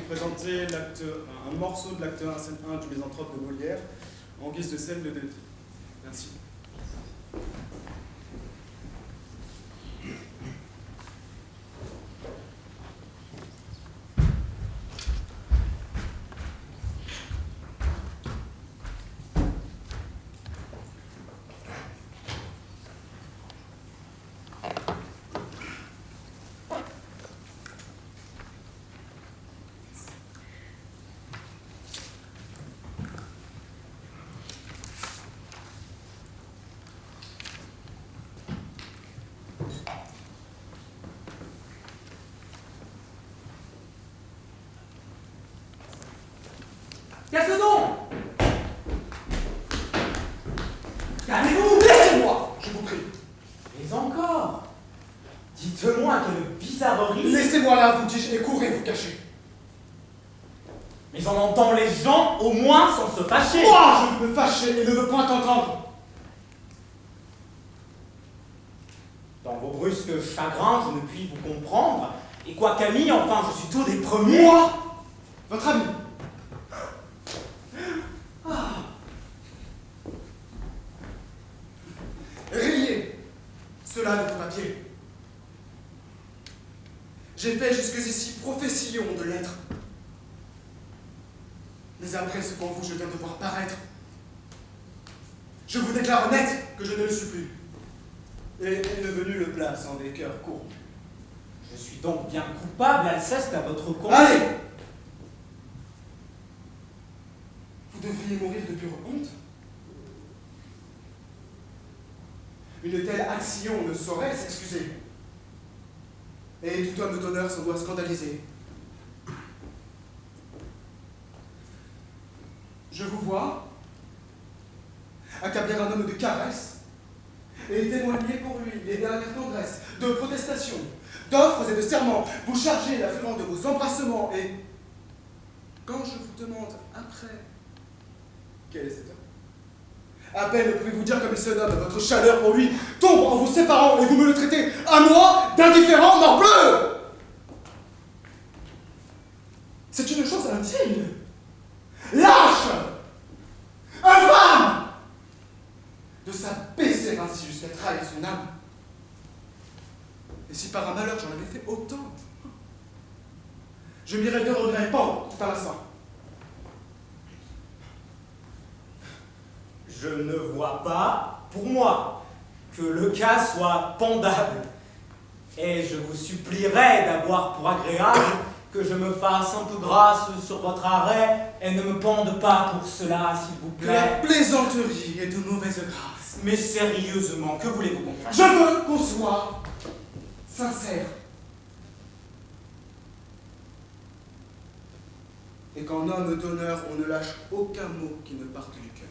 présenter un morceau de l'acte 1, scène 1 du Misanthrope de Molière, en guise de scène de début. Merci. Qu'est-ce donc? Calmez-vous, laissez-moi, je vous prie. Mais encore, dites-moi quelle bizarrerie. Laissez-moi là, vous dis-je, et courez vous cacher. Mais on entend les gens au moins sans se fâcher. Moi, je veux me fâcher et ne veux point entendre. Dans vos brusques chagrins, je ne puis vous comprendre. Et quoi Camille, enfin, je suis tout des premiers. Moi, votre ami. Riez cela de vos papiers. J'ai fait jusqu'ici profession de l'être. Mais après ce qu'en vous je viens de voir paraître, je vous déclare net que je ne le suis plus. Et est devenu le plat sans des cœurs courts. Je suis donc bien coupable, Alceste, à votre compte. Allez! Vous devriez mourir de pure honte. Une telle action ne saurait s'excuser. Et tout homme d'honneur s'en doit scandaliser. Je vous vois accabler un homme de caresses et témoigner pour lui les dernières tendresses, de protestations, d'offres et de serments. Vous chargez la fureur de vos embrassements et quand je vous demande après quel est cet homme, à peine pouvez-vous dire comme il se nomme, votre chaleur pour lui tombe en vous séparant et vous me le traitez à moi d'indifférent morbleu. C'est une chose indigne, lâche, infâme, de s'abaisser ainsi jusqu'à trahir son âme. Et si par un malheur j'en avais fait autant, je m'irais de regret pendre tout à l'instant. Je ne vois pas, pour moi, que le cas soit pendable. Et je vous supplierai d'avoir pour agréable que je me fasse un peu grâce sur votre arrêt et ne me pende pas pour cela, s'il vous Que la plaît. plaisanterie est de mauvaise grâce. Mais sérieusement, que voulez-vous qu'on fasse? Je veux qu'on soit sincère. Et qu'en homme d'honneur, on ne lâche aucun mot qui ne parte du cœur.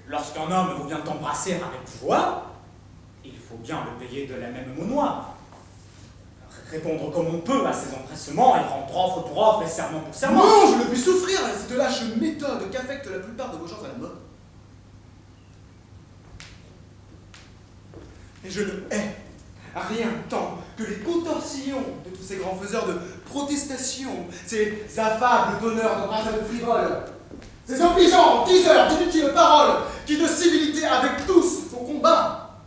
Lorsqu'un homme vous vient embrasser avec joie, il faut bien le payer de la même monnoie. Répondre comme on peut à ses empressements et rendre offre pour offre et serment pour serment. Non, je ne puis souffrir cette lâche méthode qu'affectent la plupart de vos gens à la mode. Et je ne hais à rien tant que les contorsions de tous ces grands faiseurs de protestations, ces affables donneurs d'embrassades frivoles, ces obligeants diseurs d'inutiles paroles qui de civilité avec tous font combat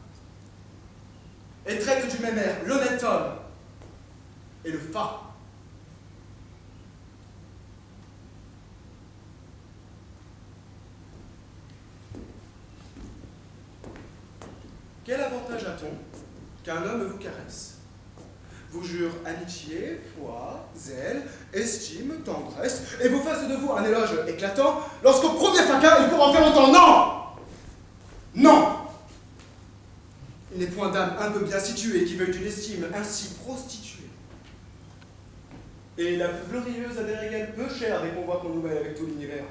et traitent du même air l'honnête homme et le fat. Quel avantage a-t-on qu'un homme vous caresse, vous jure amitié, foi, zèle, estime, tendresse, et vous fasse de vous un éloge éclatant, lorsqu'au premier fracas, il pourra en faire autant? Non! Non! Il n'est point d'âme un peu bien située qui veuille d'une estime ainsi prostituée. Et la plus glorieuse a des régales peu chères des convois qu'on nous mêle avec tout l'univers.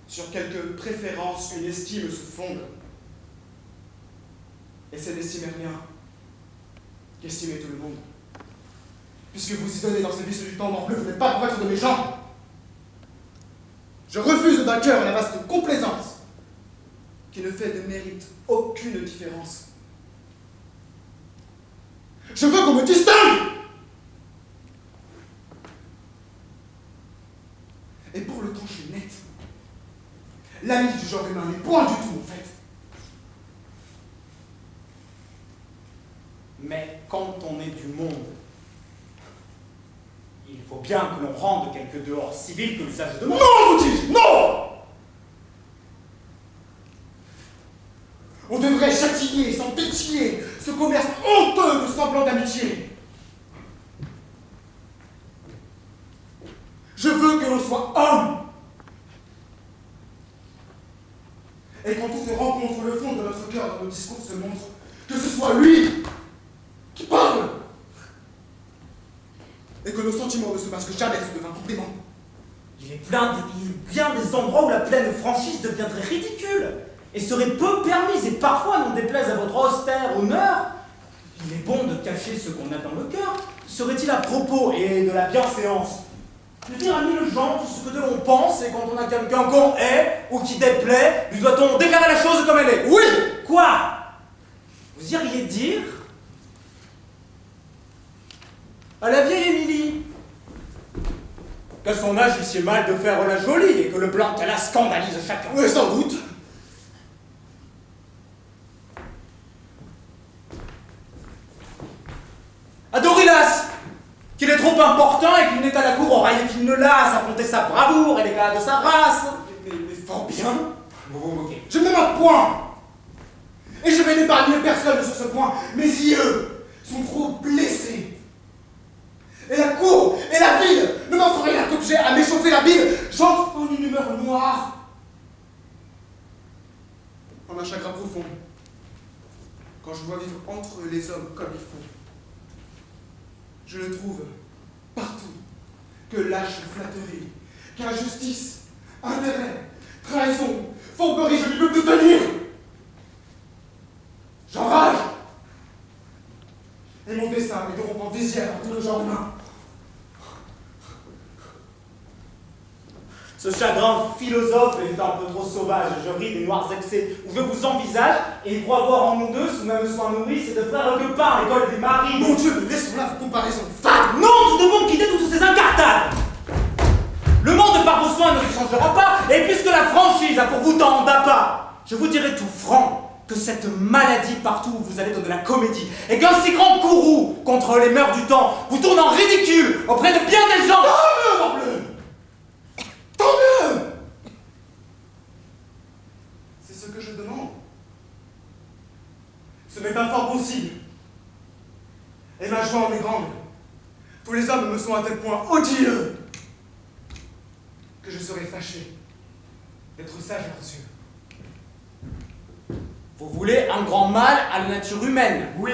Sur quelques préférences, une estime se fonde. Et c'est n'estimer rien qu'estimer tout le monde. Puisque vous y donnez dans ces vices du temps morbleu, vous n'êtes pas pour être de mes gens. Je refuse d'un cœur la vaste complaisance qui ne fait de mérite aucune différence. Je veux qu'on me distingue. Et pour le trancher net, l'ami du genre humain n'est point du tout, en fait. Mais quand on est du monde, il faut bien que l'on rende quelque dehors civil que l'usage demande. Non, vous dis-je, non. On devrait châtier sans pitié ce commerce honteux de semblants d'amitié. Je veux que l'on soit homme. Et quand tout se rencontre, le fond de notre cœur dans nos discours se montre, que ce soit lui qui parle. Et que nos sentiments ne se masquent jamais sous de vains compliments. Il est bien des endroits où la pleine franchise deviendrait ridicule et serait peu permise, et parfois, n'en déplaise à votre austère honneur, il est bon de cacher ce qu'on a dans le cœur. Serait-il à propos, et de la bienséance, de dire à mille gens tout ce que de l'on pense, et quand on a quelqu'un qu'on hait ou qui déplaît, lui doit-on déclarer la chose comme elle est? Oui. Quoi? Vous iriez dire à la vieille Émilie qu'à son âge il sied mal de faire la jolie et que le blanc qu'elle a scandalise chacun? Oui, sans doute. À Dorylas, qu'il est trop important et qu'il n'est à la cour au rail et qu'il ne l'a à compter sa bravoure et les gars de sa race. Mais fort bien. Vous vous moquez. Je ne me moque point. Et je vais n'épargner personne sur ce point. Mes yeux sont trop blessés. Et la cour et la ville ne m'offrent rien qu'objet à m'échauffer la bile. J'entre en une humeur noire, en un chagrin profond, quand je vois vivre entre les hommes comme il faut. Je ne trouve partout que lâche flatterie, qu'injustice, intérêt, trahison, fourberie, je ne peux plus tenir. J'enrage. Et mon dessein est de rompre en visière à tout le genre humain. Ce chagrin philosophe est un peu trop sauvage. Je ris des noirs excès où je vous envisage et il croit voir en nous deux, sous même soin nourrice et de frères que pain, l'école des maris. Mon Dieu, mais laissons là vos comparaisons fades. Non, tout de bon quitter toutes ces incartades. Le monde par vos soins ne se changera pas, et puisque la franchise a pour vous tant d'appât, je vous dirai tout franc que cette maladie partout où vous allez donner la comédie, et qu'un si grand courroux contre les mœurs du temps vous tourne en ridicule auprès de bien des gens. Tant mieux, tant mieux. C'est ce que je demande. Ce n'est pas fort possible. Et ma joie en est grande. Tous les hommes me sont à tel point odieux que je serais fâché d'être sage à leurs yeux. Vous voulez un grand mal à la nature humaine? Oui.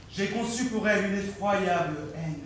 J'ai conçu pour elle une effroyable haine.